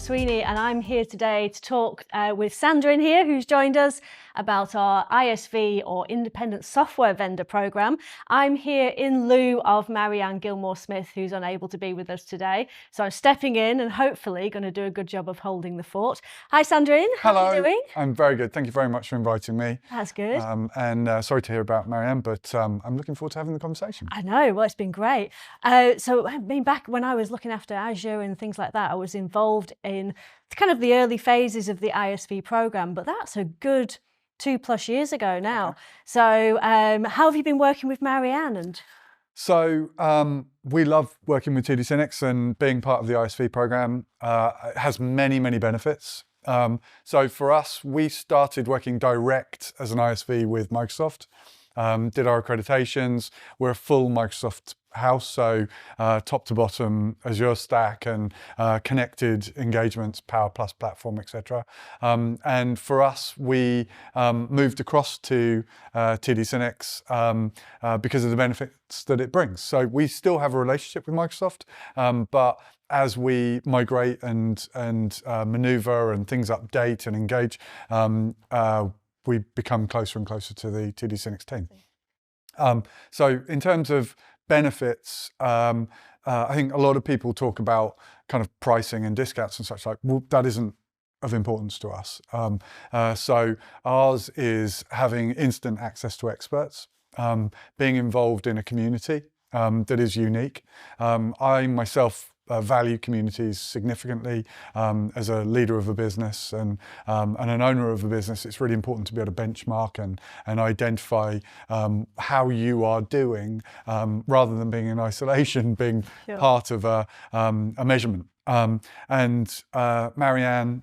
Sweeney, and I'm here today to talk with Sandrijn here, who's joined us, about our ISV or Independent Software Vendor Program. I'm here in lieu of Marianne Gilmour-Smith, who's unable to be with us today. So I'm stepping in and hopefully going to do a good job of holding the fort. Hi Sandrijn, how are you doing? I'm very good. Thank you very much for inviting me. That's good. Sorry to hear about Marianne, but I'm looking forward to having the conversation. I know, well, it's been great. So I mean, back when I was looking after Azure and things like that, I was involved in kind of the early phases of the ISV program, but that's a good 2+ years ago now. Okay. So how have you been working with Marianne? We love working with TD SYNNEX, and being part of the ISV program has many, many benefits. So for us, we started working direct as an ISV with Microsoft, did our accreditations. We're a full Microsoft house, so top to bottom Azure stack and connected engagements, Power Plus platform, etc. And for us, we moved across to TD SYNNEX because of the benefits that it brings. So we still have a relationship with Microsoft, but as we migrate and maneuver and things update and engage, we become closer and closer to the TD SYNNEX team. So in terms of benefits, I think a lot of people talk about kind of pricing and discounts and such like. Well, that isn't of importance to us. So ours is having instant access to experts, being involved in a community that is unique. I myself value communities significantly. As a leader of a business and an owner of a business, it's really important to be able to benchmark and identify how you are doing, rather than being in isolation, being part of a measurement. Marianne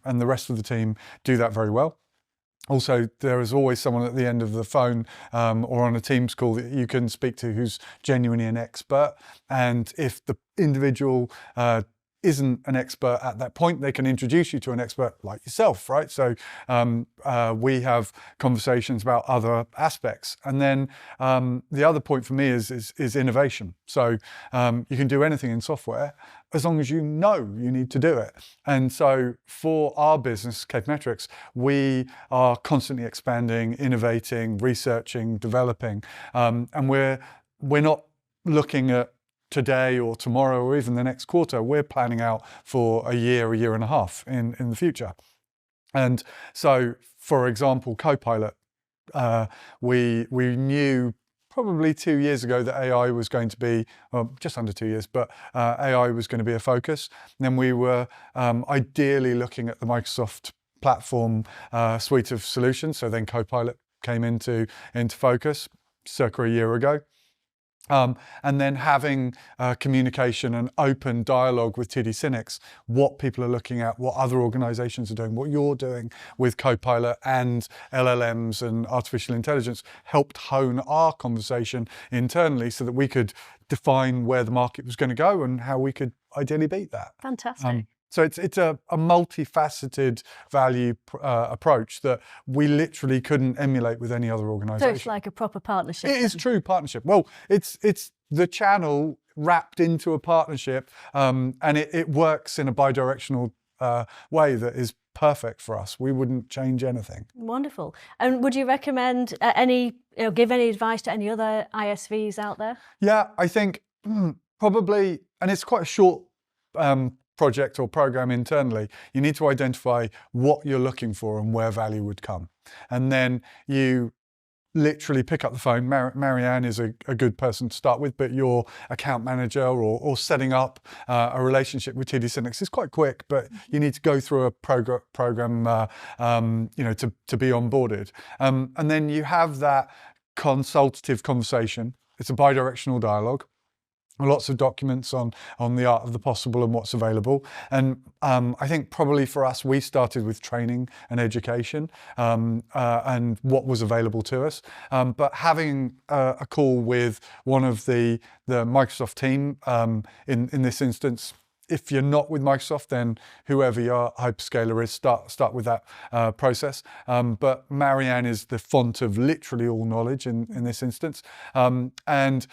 and the rest of the team do that very well. Also, there is always someone at the end of the phone or on a Teams call that you can speak to who's genuinely an expert. And if the individual isn't an expert at that point, they can introduce you to an expert like yourself, right? So we have conversations about other aspects. And then the other point for me is innovation. So you can do anything in software as long as you know you need to do it. And so for our business, Capametrix, we are constantly expanding, innovating, researching, developing, and we're not looking at today or tomorrow or even the next quarter. We're planning out for a year and a half in the future. And so, for example, Copilot, we knew probably 2 years ago that AI was going to be, well, just under 2 years, but AI was going to be a focus. And then we were ideally looking at the Microsoft platform suite of solutions. So then Copilot came into focus circa a year ago. And then having communication and open dialogue with TD SYNNEX, what people are looking at, what other organizations are doing, what you're doing with Copilot and LLMs and artificial intelligence helped hone our conversation internally so that we could define where the market was going to go and how we could ideally beat that. Fantastic. So it's a multifaceted value approach that we literally couldn't emulate with any other organisation. So it's like a proper partnership. It is true partnership. Well, it's the channel wrapped into a partnership, and it works in a bi-directional way that is perfect for us. We wouldn't change anything. Wonderful. And would you recommend give any advice to any other ISVs out there? Yeah, I think probably, and it's quite a short project or program internally, you need to identify what you're looking for and where value would come. And then you literally pick up the phone. Marianne is a good person to start with, but your account manager or setting up a relationship with TD SYNNEX is quite quick, but you need to go through a program to be onboarded. And then you have that consultative conversation. It's a bi-directional dialogue. Lots of documents on the art of the possible and what's available. And I think probably for us, we started with training and education and what was available to us. But having a call with one of the Microsoft team, in this instance, if you're not with Microsoft, then whoever your hyperscaler is, start with that process. But Marianne is the font of literally all knowledge in this instance. And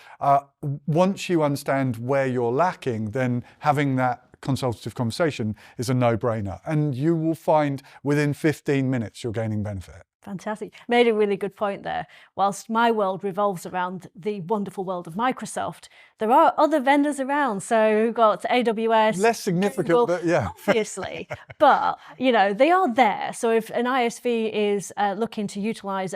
once you understand where you're lacking, then having that consultative conversation is a no-brainer. And you will find within 15 minutes you're gaining benefit. Fantastic. Made a really good point there. Whilst my world revolves around the wonderful world of Microsoft, there are other vendors around. So we've got AWS. Less significant, Google, but yeah. Obviously. But, you know, they are there. So if an ISV is looking to utilize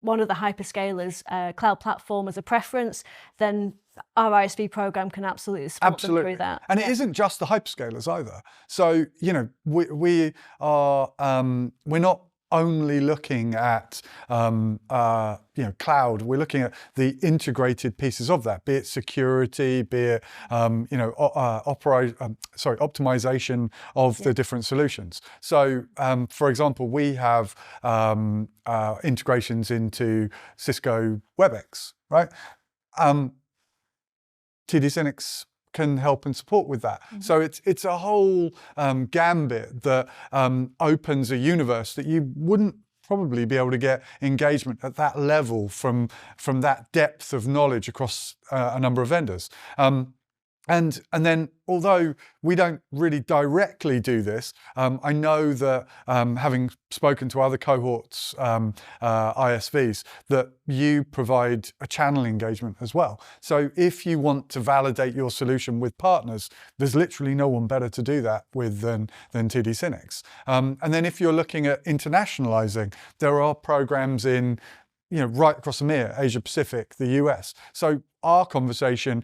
one of the hyperscalers' cloud platform as a preference, then our ISV program can absolutely support them through that. And it isn't just the hyperscalers either. So, you know, we are, we're not only looking at you know, cloud. We're looking at the integrated pieces of that, be it security, be it you know, optimization of the different solutions. So for example, we have integrations into Cisco WebEx, right? TD SYNNEX can help and support with that. So it's a whole gambit that opens a universe that you wouldn't probably be able to get engagement at that level from that depth of knowledge across a number of vendors. And then, although we don't really directly do this, I know that having spoken to other cohorts, ISVs, that you provide a channel engagement as well. So if you want to validate your solution with partners, there's literally no one better to do that with than TD SYNNEX. And then if you're looking at internationalizing, there are programs in, you know, right across EMEA, Asia Pacific, the US. So our conversation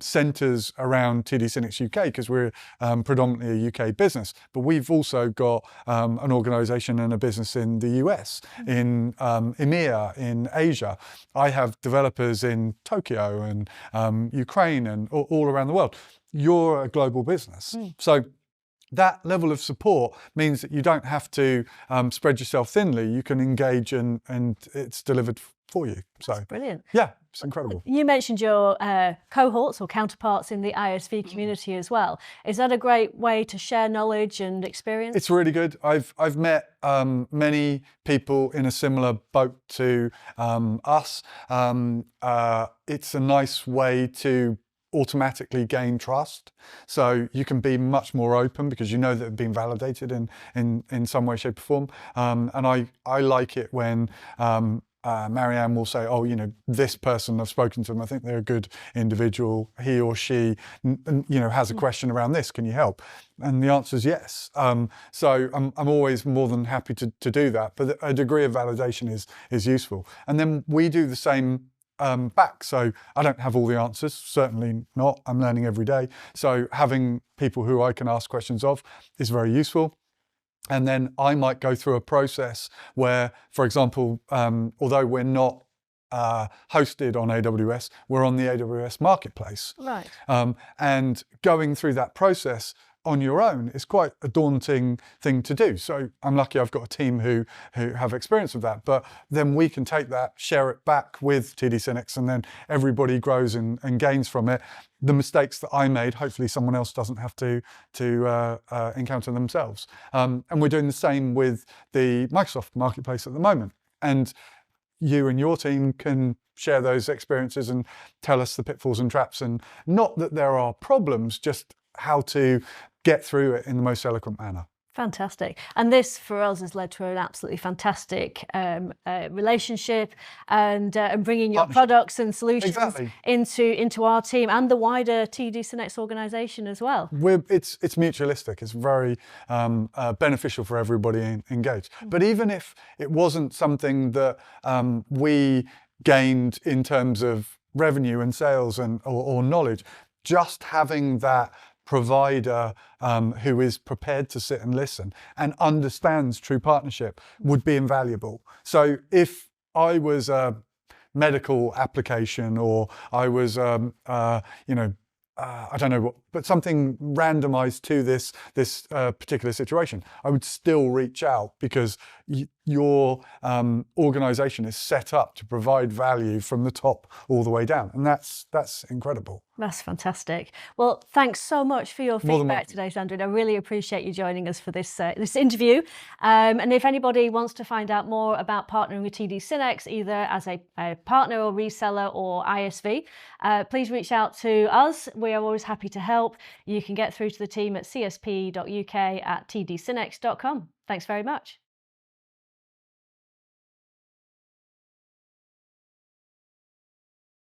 centers around TD SYNNEX UK because we're predominantly a UK business, but we've also got an organization and a business in the US, in EMEA, in Asia. I have developers in Tokyo and Ukraine and all around the world. You're a global business. So that level of support means that you don't have to spread yourself thinly. You can engage and it's delivered for you. So that's brilliant. Yeah, it's incredible. You mentioned your cohorts or counterparts in the ISV community as well. Is that a great way to share knowledge and experience? It's really good. I've met many people in a similar boat to us. It's a nice way to automatically gain trust. So you can be much more open because you know that it's been validated in some way, shape or form. And I like it when Marianne will say, oh, you know, this person, I've spoken to them, I think they're a good individual, he or she, you know, has a question around this, can you help? And the answer is yes. So I'm always more than happy to do that, but a degree of validation is useful. And then we do the same back. So I don't have all the answers, certainly not. I'm learning every day. So having people who I can ask questions of is very useful. And then I might go through a process where, for example, although we're not hosted on AWS, we're on the AWS marketplace. Right. And going through that process on your own is quite a daunting thing to do. So I'm lucky I've got a team who have experience of that, but then we can take that, share it back with TD SYNNEX, and then everybody grows and gains from it. The mistakes that I made, hopefully someone else doesn't have to encounter themselves. And we're doing the same with the Microsoft marketplace at the moment. And you and your team can share those experiences and tell us the pitfalls and traps, and not that there are problems, just how to get through it in the most eloquent manner. Fantastic. And this for us has led to an absolutely fantastic relationship and bringing your products and solutions into our team and the wider TD SYNNEX organisation as well. It's mutualistic. It's very beneficial for everybody engaged. But even if it wasn't something that we gained in terms of revenue and sales or knowledge, just having that provider who is prepared to sit and listen and understands true partnership would be invaluable. So if I was a medical application or I was, you know, I don't know what, but something randomized to this particular situation, I would still reach out because your organization is set up to provide value from the top all the way down. And that's incredible. That's fantastic. Well, thanks so much for your More than feedback today, Sandrine. I really appreciate you joining us for this this interview. And if anybody wants to find out more about partnering with TD SYNNEX, either as a partner or reseller or ISV, please reach out to us. We are always happy to help. You can get through to the team at csp.uk@tdsynnex.com. Thanks very much.